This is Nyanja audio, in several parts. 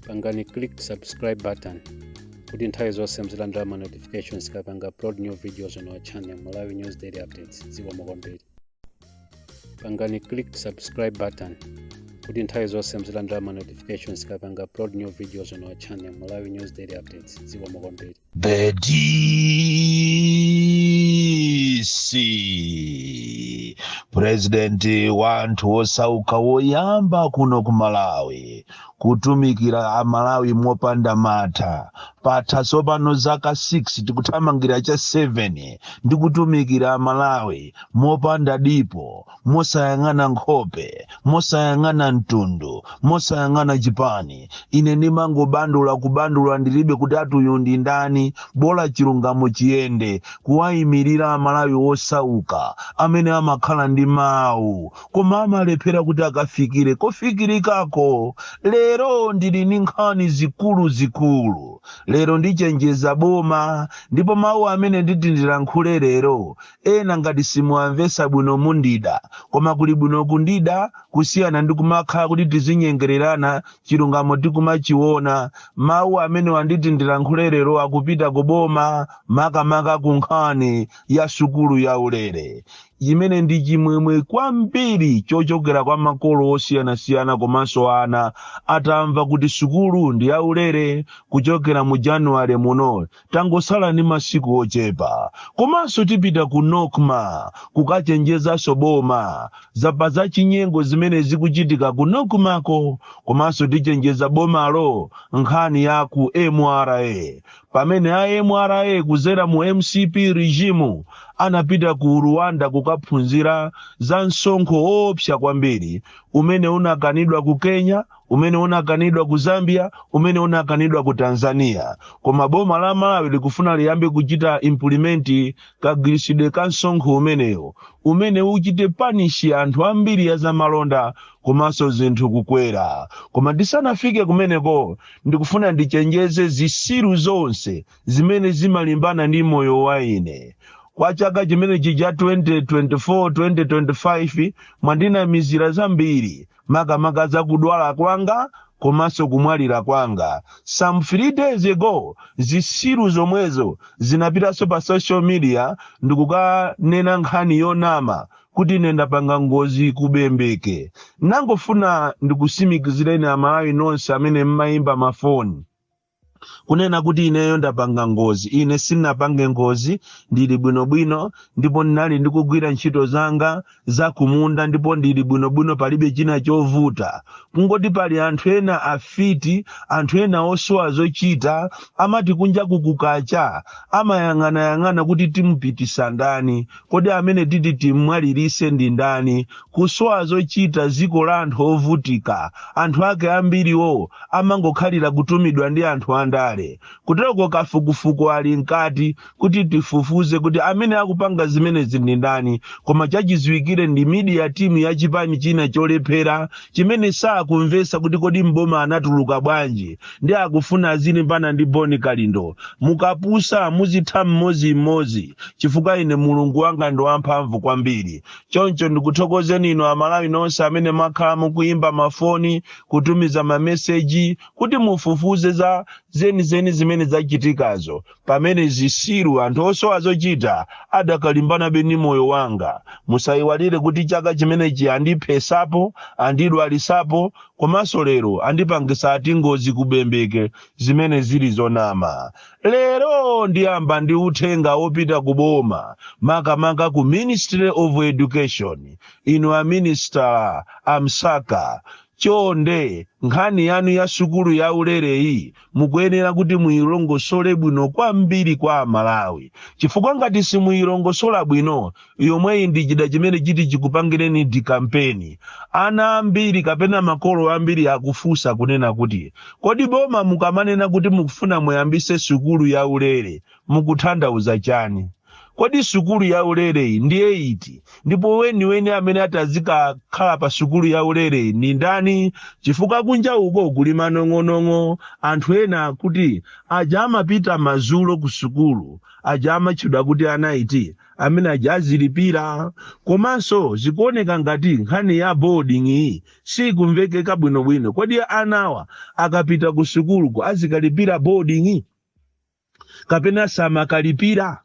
pangani click subscribe button kuti nthawi zonse mzilandira ma notifications kapanga upload new videos on our channel Malawi News Daily Updates zikomo kwambiri. Pangani click subscribe button kuti nthawi zonse mzilandira ma notifications kapanga upload new videos on our channel Malawi News Daily Updates zikomo kwambiri. The DC President wanthu osauka woyamba kuno ku Malawi kutumikira amalawi mopanda mata pathaso pano zaka 6 tikuthamangira cha 7 ndikutumikira amalawi mopanda dipo mosayang'ana nkhope mosayang'ana mtundu mosayang'ana chipani. Ine nimangobandula kubandula ndilibe kuti atuyu ndi ndani, bola chilungamo chiyende kuwayimirira amalawi osauka amene amakhala ndi mawu koma amalephera kuti akafikire kofikirikako. Lero ndili ndi nkhani zikulu lero ndichenjeza boma ndipo mawu amene ndilankhule lero ena ngati simuamvesa bwino mundida koma kuli bwino kundida kusiyana ndi kumakhala kuti tizinyengererana chilungamo tikumachiona. Mawu amene ndilankhule lero akupita ku boma makamaka ku nkhani ya sukulu ya ulere imene ndi chimwemwe kwambiri chochokera kwa makolo osiyanasiyana komanso ana atamva kuti sukulu ndi ya ulere kuchokera mu January muno tangosala ndi masiku ochepa. Komanso tipita ku Nokma kukachenjezaso boma za chinyengo zimene zikuchitika ku Nokmako. Komanso tichenjeza bomalo nkhani ya ku MRA pamene a MRA kuzera mu MCP regime anapita ku Rwanda kukaphunzira za msonkho opsa kwambiri umene unakanidwa ku Kenya, umene unakanidwa ku Zambia, umene unakanidwa ku Tanzania. Koma boma la Malawi likufuna liyambe kuchita implement kagwiritsidwe ka msonkho umeneyo umene uchite punish anthu ambiri ya zamalonda komanso zinthu kukwera. Koma ndisanafike kumeneko ndikufuna ndichenjeze zisiru zonse zimene zimalimbana ndi moyo wa ine. Kwa chaka chimene chija 2024-2025 mwandinamizira zambiri makamaka za kudwala kwanga komanso kumwalira kwanga. Some 3 days ago zisiru zomwezo zinapitaso pa social media ndikukanena nkhani yonama kuti ndapanga ngozi kubembeke. Nangofuna ndikusimikizireni amalawi nonse amene mmayimba mafoni kunena kuti ineyo ndapanga ngozi. Ine sinapange ngozi, ndili bwinobwino ndipo ndinali ndikugwira ntchito zanga za kumunda ndipo ndili bwinobwino palibe china chovuta. Kungoti pali anthu ena afiti, anthu ena osowa zochita amati kunja kukukacha amayang'ana kuti timupitisa ndani, kodi amene titi timwalirise ndi ndani. Kusowa zochita ziko la anthu ovutika, anthu ake ambiriwo amangokhalira kutumidwa ndi anthu andale. Kutero kafukufuku ali nkati kuti tifufuze kuti amene akupanga zimene zindi ndani. Koma chachiziwikire ndi media team ya chipani china cholephera chimene sakumvesa kuti kodi mboma anatuluka bwanji ndi akufuna azini mpana ndi Boni Kalindo. Mukapusa muzitha mmodzi chifukwa ine Mulungu wanga ndo wamphamvu kwambiri. Choncho ndikuthokozeni ino amalawi nonse amene makhala mukuyimba mafoni kutumiza ma message kuti mufufuze za zeni zimene zachitikazo pamene zisiru anthu osowa zochita adakalimbana beni moyo wanga. Musayiwalire kuti chaka chimene andiphesapo andidwalisapo komanso lero andipangisa ati ngozi kubembeke zimene zili zonama. Lero ndiyamba ndi uthenga wopita kuboma makamaka ku Ministry of Education. Inu a Minister Amsaka chonde nkhani yanu ya sukulu ya ulereyi mukuyenera kuti muilongosole bwino kwambiri kwa amalawi. Chifukwa ngati simuilongosola bwino yomweyi ndi chida chimene chiti chikupangireni di kampeni. Ana ambiri kapena makolo ambiri akufusa kunena kuti kodi boma mukamanena kuti mukufuna muyambise sukulu ya ulere mukuthandauza chani? Kodi sukulu ya ulere ndiye iti? Ndipo weni amene atazika khala pa sukulu ya ulere ni ndani? Chifukwa kunja uko kuli manong'onong'o anthu ena kuti aja amapita mazulo ku sukulu, aja amachidwa kuti anaiti amene ajazilipira. Komanso zikuoneka ngati nkhani ya boarding iyi sikumvekeka bwinobwino. Kodi anawa akapita ku sukuluko azikalipira boarding kapena samakalipira?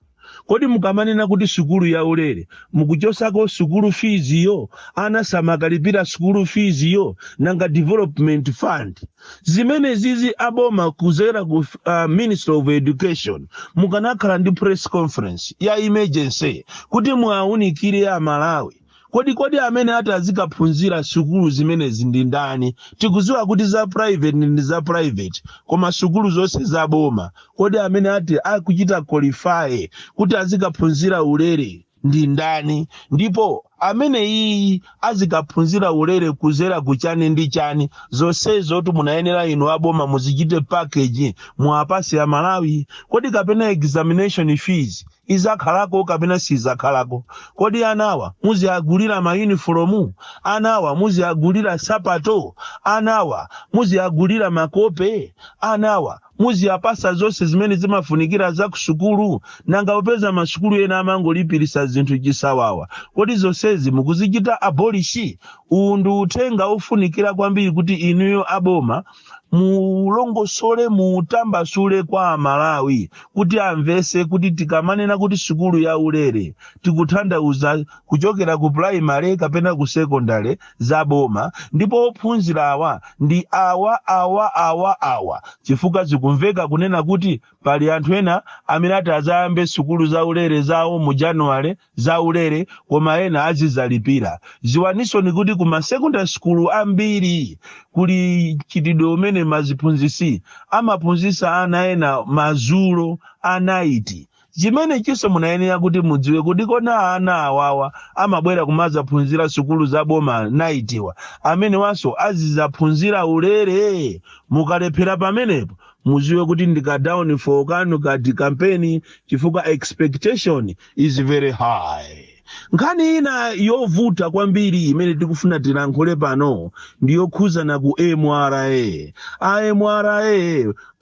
Kodi mukamanena kuti sukulu ya ulere mukuchosako sukulu fees yo, ana samakalipira sukulu fees yo nanga development fund? Zimene zizi aboma kuzera ku Minister of Education mukanakhala ndi press conference ya emergency kuti muawunikire a Malawi. Kodi amene ati azikaphunzira sukulu zimene zindi ndani? Tikuziwa kuti za private ndi za private, koma sukulu zonse za boma. Kodi amene ati akuchita qualify kuti azikaphunzira ulere ndi ndani? Ndipo amene iyi azikaphunzira ulere kuzera kuchani ndi chani? Zonsezo tu munayenera inu aboma muzichite package muapasi ya Malawi. Kodi kapena examination fees izakhalako kapena sizakhalako? Kodi anawa muziagulira ma uniformu? Anawa muziagulira sapato? Anawa muziagulira makope? Anawa muziapasa zonse zimene zimafunikira za kusukulu? Nanga upeza masukulu ena amangolipirisa zinthu chisawawa. Kodi zonsezi mukuzichita abolishi? Undu utenga ufunikira kwambiri kuti inuyo aboma mulongosole mutambasule kwa Malawi kuti amvese kuti tikamanena kuti sukulu ya ulere tikutanthauza kuchokera ku primary kapena ku secondary za boma, ndipo ophunzira awa ndi awa chifukwa zikumveka kunena kuti pali anthu ena amene ati azayambe sukulu za ulere zawo mu January za ulere koma ena azizalipira. Ziwaniso ni kuti kuma secondary school ambiri kuli chitidwe umene maziphunzisi amaphunzisa ana ena mazulo anaiti. Chimene chiso munayenera kuti mudziwe kuti kona ana awawa amabwera kumazaphunzira sukulu za boma naitiwa amene wanso azizaphunzira ulere. Mukalephera pamenepo muziwe kuti ndika down for kanu kati campaign chifukwa expectation is very high. Nkhani ina yovuta kwambiri imene tikufuna tilankhule pano ndiyokhuza na ku MRA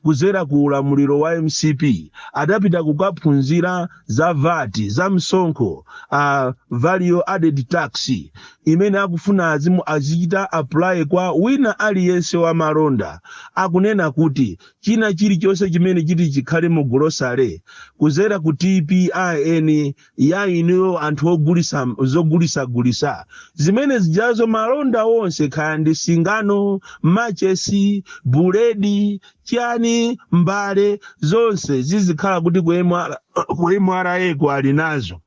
kuzera ku ulamuliro wa MCP adapita kukaphunzira za VAT za msonkho value added tax imene akufuna azimu azichita apply kwa wina aliyense wa malonda. Akunena kuti china chilichonse chimene chiti chikhale mu grocery kuzera ku TPIN ya inuyo anthu zogulisa zimene zijazo malonda onse kandi singano, machesi, buledi, chani, mbale zonse zizikhala kuti ku MRA kwali nazo.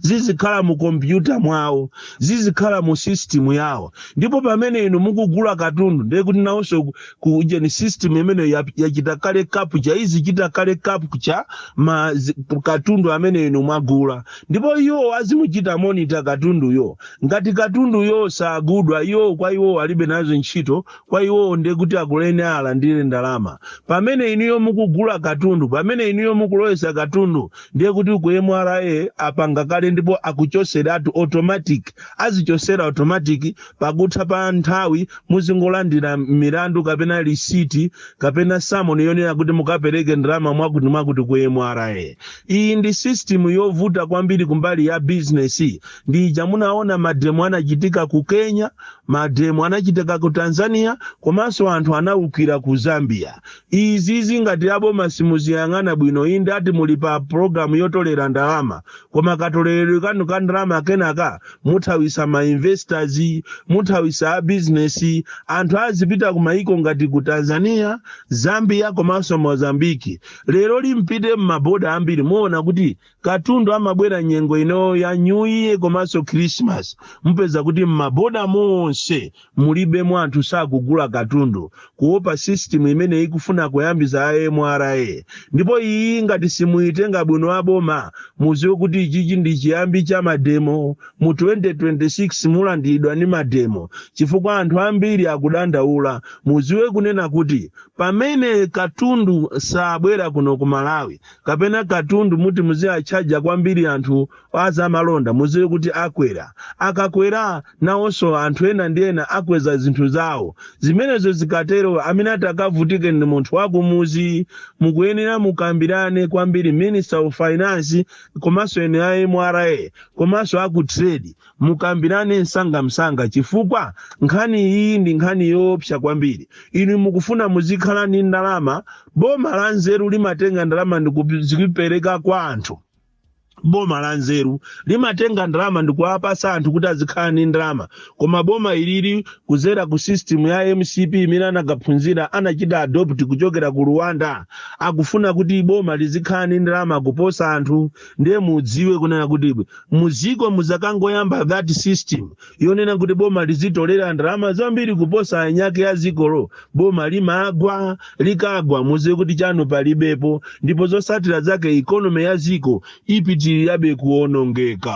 Zizikhala mu kompyuta mwawo, zizikhala mu system yawo. Ndipo pamene inu mukugula katundu ndiye kuti nawonso kuje ni system imene yachita kale kapu cha izichita kale kapu cha katundu amene inu mwagula. Ndipo iyo azimuchita monitor katundu yo. Ngati katundu yo sagudwa yo kwa iwo alibe nazo ntchito, kwa iwo ndiye kuti akulene alandire ndalama. Pamene inuyo mukugula katundu, pamene inuyo mukulowesa katundu ndiye kuti ku MRA apanga kale ndipo akuchosera atu automatic, azichosera automatic pakutha pa nthawi muzingolandira milandu kapena receipt kapena summon yonena kuti mukapereke ndalama mwakuti ku MRA. Iyi ndi system yovuta kwambiri kumbali ya business. Ndi jamunaona mademo anachitika ku Kenya, mademo anachitika ku Tanzania, komanso anthu anaukira ku Zambia. Izi ngati aboma simuziyang'ana bwino indi ati muli pa program yotolera ndalama, koma katolero kanu kandalama kenaka muthawisa ma investors, muthawisa business. Anthu azipita ku maiko ngati ku Tanzania, Zambia komanso Mozambique. Lero limpite maboda ambiri muona kuti katundu amabwera nyengo ino ya New Year komanso Christmas. Mpeza kuti maboda monse mulibe mwanthu sakugula katundu kuopa system imene ikufuna kuyambiza MRA. Ndipo iyi ngati simuitenga bwino aboma muziwe kuti ichi ndi chiyambi cha mademo mu 2026 mulandidwa ni mademo chifukwa anthu ambiri akudandaula. Muziwe kunena kuti pamene katundu sabwera kuno ku Malawi kapena katundu muti muziachaja kwambiri anthu azamalonda, muziwe kuti akwera. Akakwera nawonso anthu ena ndi ena akweza zinthu zawo. Zimenezo zikatero amene atakavutike ndi munthu wakumuzi, mukuyenera mukambirane kwambiri Minister of Finance komanso ene a MRA komanso aku trade, mukambirane msanga chifukwa nkhani iyi ndi nkhani yoopsa kwambiri. Inu mukufuna muzikhala ni ndalama, boma la nzeru limatenga ndalama ndikuzipereka kwa anthu. Boma la nzeru limatenga ndalama ndikuwapasa anthu kuti azikhala ni ndalama, koma boma ilili kuzera ku system ya MCP imene anakaphunzira anachita adopt kuchokera ku Rwanda, akufuna kuti boma lizikhala ni ndalama kuposa anthu. Ndiye mudziwe kunena kuti muziko muzakangoyamba that system yonena kuti boma lizitolera ndalama zambiri kuposa anyake ya zikolo, boma limagwa likagwa. Muziwe kuti chanu palibepo, ndipo zosatira zake economy ya ziko ipiti yabe kuonongeka.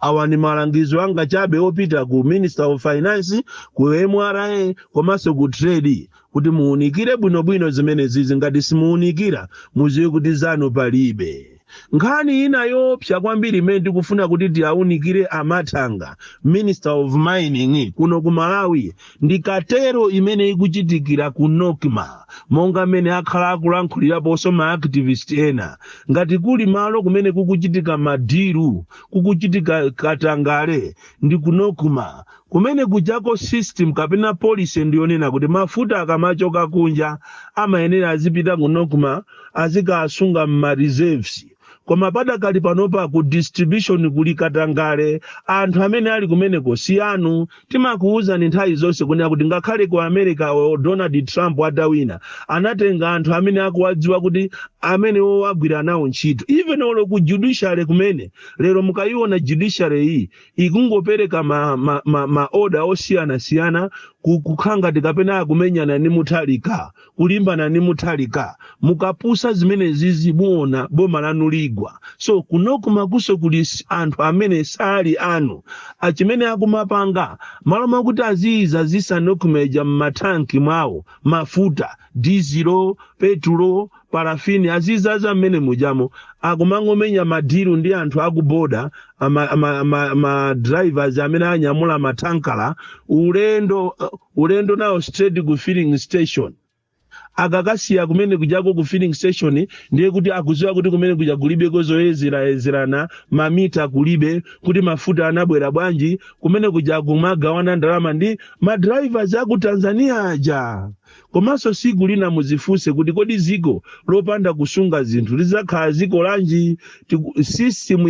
Awa ni malangizo anga chabe opita ku Minister of Finance, ku MRA komanso ku trade, kuti muunikire bwinobwino zimene zizi. Ngati simuunikira muziwe kuti zanu palibe. Nkhani ina yoopsa kwambiri imene tikufuna kuti tiaunikire Amathanga, Minister of Mining kuno ku Malawi, ndi katero imene ikuchitikira ku Nokma, monga mene akhala akulankhuliraponso ma activist ena. Ngati kuli malo kumene kukuchitika madiru, kukuchitika katangale, ndi ku Nokma kumene kujako system kapena policy ndiyonena kuti mafuta akamachoka kunja amayenera azipita ku Nokma azikasunga ma reserves. Koma padakali panopa ku distribution kuli katangale, anthu amene ali kumeneko si anu. Timakuuza ni nthawi zonse kunena kuti ngakhale ku America Donald Trump adawina anatenga anthu amene akuwadziwa kuti amene wagwira nawo ntchito. Even olo ku judiciary kumene lero mukayiona judiciary iyi ikungopereka ma order osiyana kukhanga tikapena kumenyana ni Mutharika, kulimbana ni Mutharika, mukapusa zimene zizi muona boma lanu ligwa. So kunokuma kuso kuli anthu amene sali anu, achimene akumapanga malo makuti aziza zisanokumeja mmatanki mwawo mafuta, diesel, petrol, parafini, aziza za mmene mujamo akumangomenya madiru ndi anthu akuboda, ma drivers amene anyamula matankala ulendo nawo straight ku filling station. Akakasiya kumene kujako ku filling station ndiye kuti akuziwa kuti kumene kuja kulibe kozoyezerana mamita kulibe, kuti mafuta anabwera bwanji, kumene kuja kumagawana ndalama ndi ma drivers aku Tanzania aja. Komanso siku lina muzifuse kuti kodi ziko lopanda kusunga zinthu lizakhala ziko lanji. System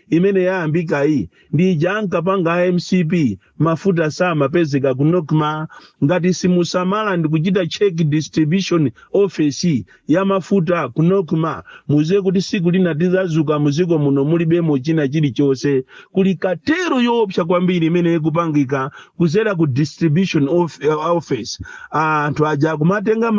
imene yaambika iyi ndi janka panga MCP mafuta samapezeka ku Nokma. Ngati simusamala ndi kuchita check distribution office ya mafuta ku Nokma, muziwe kuti siku lina tizazuka muziko muno mulibemo china chilichonse. Kuli katero yoopsa kwambiri imene ikupangika kuzera ku distribution office. Anthu aja kumatenga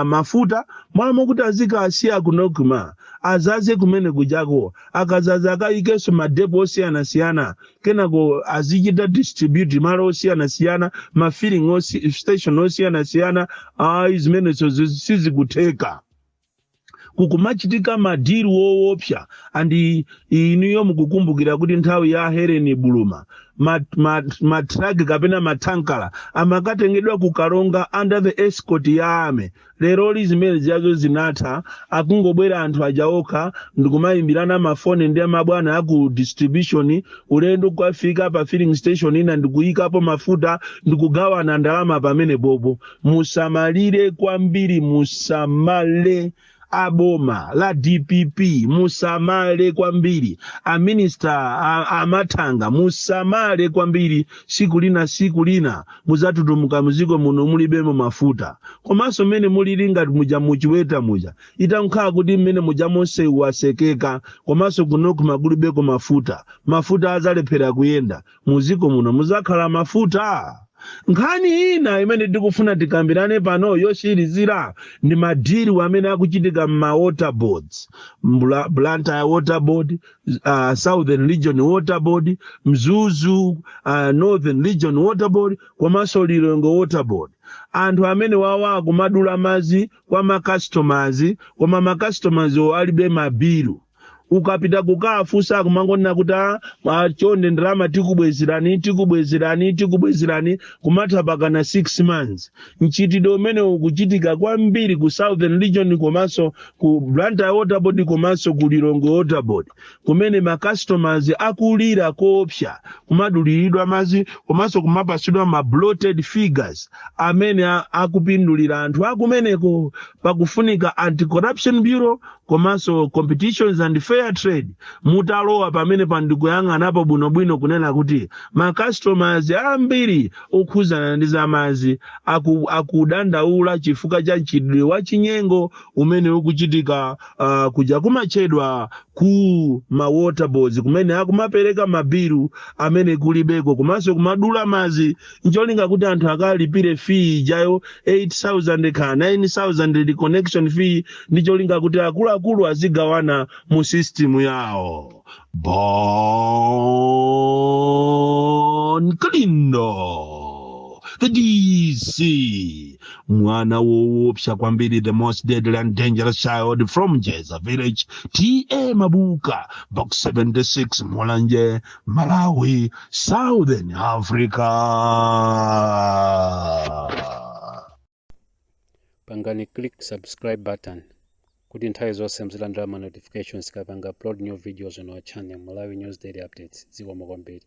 mafuta mwana mokuti azika asiya ku Nokma azaze kumene kujako, akazaza akaikeso madepo osiyana kenako azichita distribute malo osiyana ma filling station osiyana. Zimene sizikutheka. Kukumachitika madiru woopsa, andi inuyo mukukumbukira kuti nthawi ya Helen Buluma matraki kapena matankala amakatengedwa kukalonga under the escort ya ame. Lero zimene zazo zinatha, akungobwera anthu ajaoka ndikumayimbirana mafone ndi amabwana aku distribution, ulendo kwafika pa filling station ina ndikuyikapo mafuta ndikugawana ndalama pamene bobo. Musamalire kwambiri, musamale aboma la DPP, musamale kwambiri Minister Amathanga, musamale kwambiri. Siku lina muzatutumuka muziko muno mulibemo mafuta. Komanso mene mulilinga muja muchiweta muja itankhala kuti mene muja monse wasekeka, komanso kunokuma kulibeko mafuta azalephera kuyenda muziko muno muzakhala mafuta. nkhani ina imene tikufuna tikambirane pano yoshirizira ndi madiri amene akuchitika m'ma water boards, Blantyre water board, Southern Region water board, Mzuzu Northern Region water board, komanso Lilongwe water board. Anthu amene wawa kumadula mazi kwa customers, koma ma customers alibe mabilu. Ukapita kukafusa kumangonena kuti chonde ndalama tikubwezerani kumatha pakana 6 months. Mchitidwe umene ukuchitika kwambiri ku Southern Region komanso ku Blantyre water board komanso ku Lilongwe water board, kumene ma customers akulira koopsa kumaduliridwa mazi komanso kumapasidwa ma bloated figures amene akupindulira anthu akumeneko pakufunika Anti-Corruption Bureau komanso Competitions and Fair Trade mutalowa pamene pandikuyang'anapo bwinobwino kunena kuti ma customers ambiri okhuzana ndi zamazi akudandaula chifukwa cha mchitidwe wa chinyengo umene ukuchitika kuja kumachedwa ku ma water boards kumene akumapereka mabilu amene kulibeko komanso kumadula mazi ncholinga kuti anthu akalipire fee jayo 8,000 ka 9,000 connection fee ndicholinga kuti akuluakulu azigawana mu system yawo. Bon Klindo, the DC, mwana woopsa kwambiri, the most deadly and dangerous child from Jeza village, T.A. Mabuka, box 76, Mulanje, Malawi, Southern Africa. Pangani click subscribe button kuti nthawi zonse mzilandira ma notifications kapanga upload new videos on our channel Malawi News Daily Updates. Zikomo kwambiri.